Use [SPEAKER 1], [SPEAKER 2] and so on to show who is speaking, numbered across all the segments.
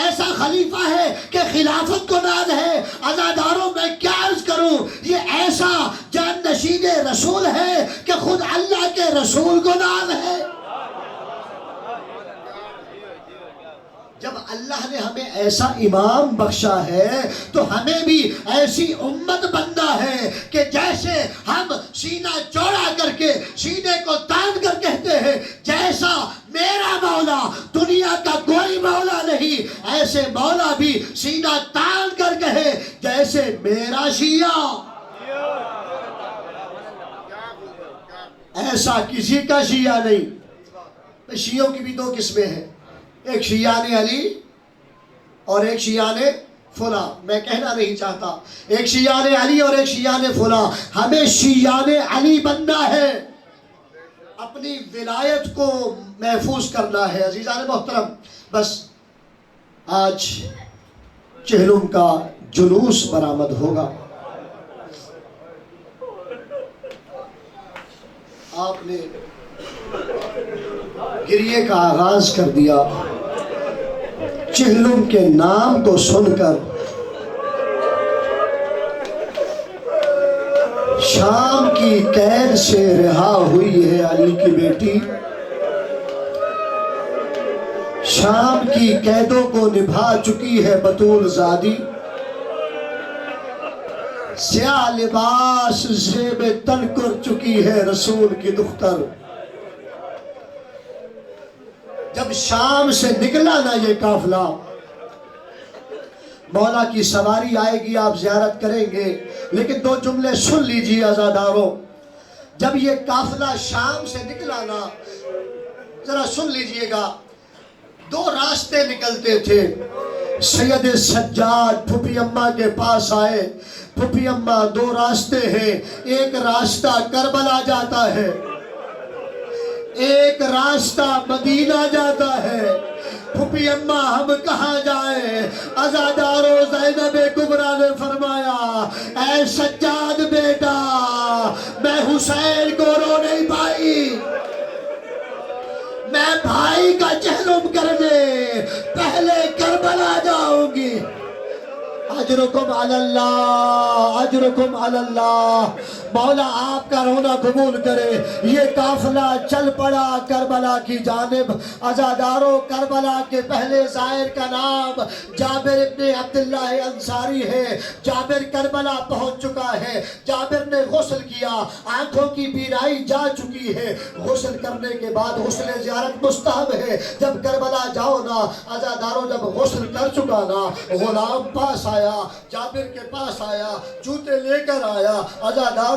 [SPEAKER 1] ایسا خلیفہ ہے کہ خلافت کو ناز ہے۔ عزاداروں میں کیا عرض کروں، یہ ایسا جان نشین رسول ہے کہ خود اللہ کے رسول کو ناز ہے۔ جب اللہ نے ہمیں ایسا امام بخشا ہے تو ہمیں بھی ایسی امت بننا ہے کہ جیسے ہم سینہ چوڑا کر کے سینے کو تان کر کہتے ہیں جیسا میرا مولا دنیا کا کوئی مولا نہیں، ایسے مولا بھی سینہ تان کر کہے جیسے میرا شیعہ۔ ایسا کسی کا شیعہ نہیں۔ شیعوں کی بھی دو قسمیں ہیں، ایک شیعان علی اور ایک شیعان فلاں۔ میں کہنا نہیں چاہتا، ایک شیعان علی اور ایک شیعان فلاں۔ ہمیں شیعان علی بننا ہے، اپنی ولایت کو محفوظ کرنا ہے۔ عزیزان محترم، بس آج چہلم کا جلوس برآمد ہوگا۔ آپ نے گریے کا آغاز کر دیا، چہلم کے نام کو سن کر شام کی قید سے رہا ہوئی ہے علی کی بیٹی، شام کی قیدوں کو نبھا چکی ہے بطول زادی، سیاہ لباس زیب تن کر چکی ہے رسول کی دختر۔ جب شام سے نکلا نا یہ قافلہ، مولا کی سواری آئے گی، آپ زیارت کریں گے، لیکن دو جملے سن لیجئے عزاداروں۔ جب یہ قافلہ شام سے نکلا نا، ذرا سن لیجئے گا، دو راستے نکلتے تھے۔ سید سجاد پھوپھی اماں کے پاس آئے، پھوپھی اماں دو راستے ہیں، ایک راستہ کربلا جاتا ہے، ایک راستہ مدینہ جاتا ہے۔ پھوپھی اماں ہم کہاں جائیں؟ عزادارو زینب کبریٰ نے فرمایا اے سجاد بیٹا، میں حسین کو رو نہیں پائی، میں بھائی کا چہلم کرنے پہلے کربلا جاؤں گی۔ اجرکم علی اللہ، اجرکم علی اللہ۔ مولا آپ کا رونا قبول کرے۔ یہ قافلہ چل پڑا کربلا کی جانب۔ عزاداروں، کربلا کے پہلے زائر کا نام جابر ابن عبداللہ انصاری ہے۔ جابر کربلا پہنچ چکا ہے، جابر نے غسل کیا، آنکھوں کی بینائی جا چکی ہے۔ غسل کرنے کے بعد غسل زیارت مستحب ہے۔ جب کربلا جاؤ نا عزاداروں، جب غسل کر چکا نا، غلام پاس آیا، جابر کے پاس آیا، جوتے لے کر آیا۔ عزاداروں،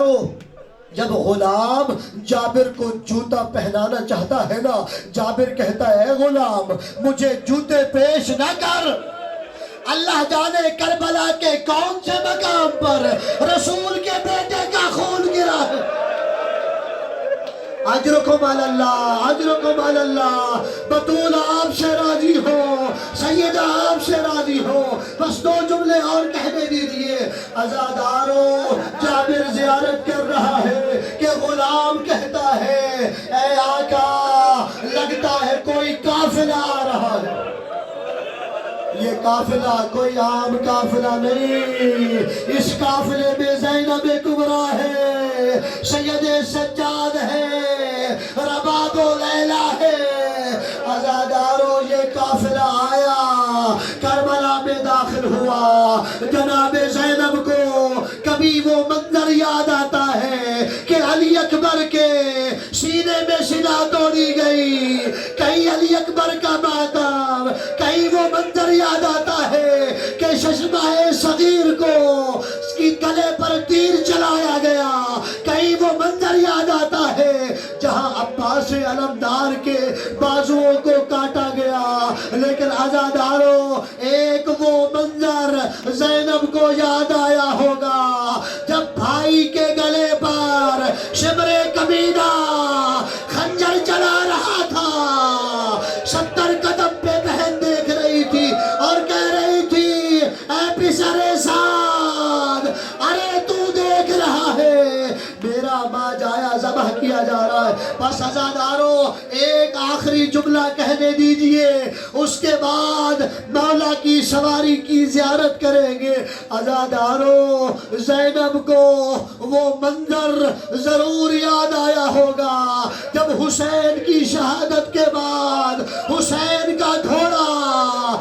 [SPEAKER 1] جب غلام جابر کو جوتا پہنانا چاہتا ہے نا، جابر کہتا ہے اے غلام مجھے جوتے پیش نہ کر، اللہ جانے کربلا کے کون سے مقام پر رسول کے بیٹے کا خون گرا ہے۔ اجرکم علی اللہ، اجرکم علی اللہ۔ بطول آپ سے راضی ہو، سیدہ آپ سے راضی ہو، بس دو جملے اور کہنے دیجئے۔ عزاداروں، جابر زیارت کر رہا ہے کہ غلام کہتا ہے اے آقا لگتا ہے کوئی قافلہ آ رہا ہے۔ یہ قافلہ کوئی عام قافلہ نہیں، اس قافلے میں زینب کبریٰ ہے، سید سجاد ہے، رباب و لیلہ ہے۔ عزاداروں، یہ قافلہ آیا، کربلا میں داخل ہوا، جناب زینب کو کبھی وہ منظر یاد آتا ہے کہ علی اکبر کے سینے میں سلا توڑی گئی، کہیں علی اکبر کا ماتم، کہیں وہ منظر یاد آتا ہے کہ ششمہ صغیر کو اس کی گلے پر تیر چلایا گیا، کہیں وہ منظر یاد آتا ہے جہاں عباس علمدار کے بازوؤں کو کاٹا گیا۔ لیکن عزاداروں، ایک وہ منظر زینب کو یاد آیا ہوگا جب بھائی کے گلے پر شمر کمینہ خنجر چلا رہا تھا، 70 قدم پہ بہن دیکھ رہی تھی اور کہہ رہی تھی اے پسر سعد، ارے تو دیکھ رہا ہے میرا ماں جایا ذبح کی کیا جا رہا ہے. بس عزادارو ایک آخری جملہ کہنے دیجئے, اس کے بعد مولا کی سواری کی زیارت کریں گے. عزادارو زینب کو وہ منظر ضرور یاد آیا ہوگا جب حسین کی شہادت کے بعد حسین کا گھوڑا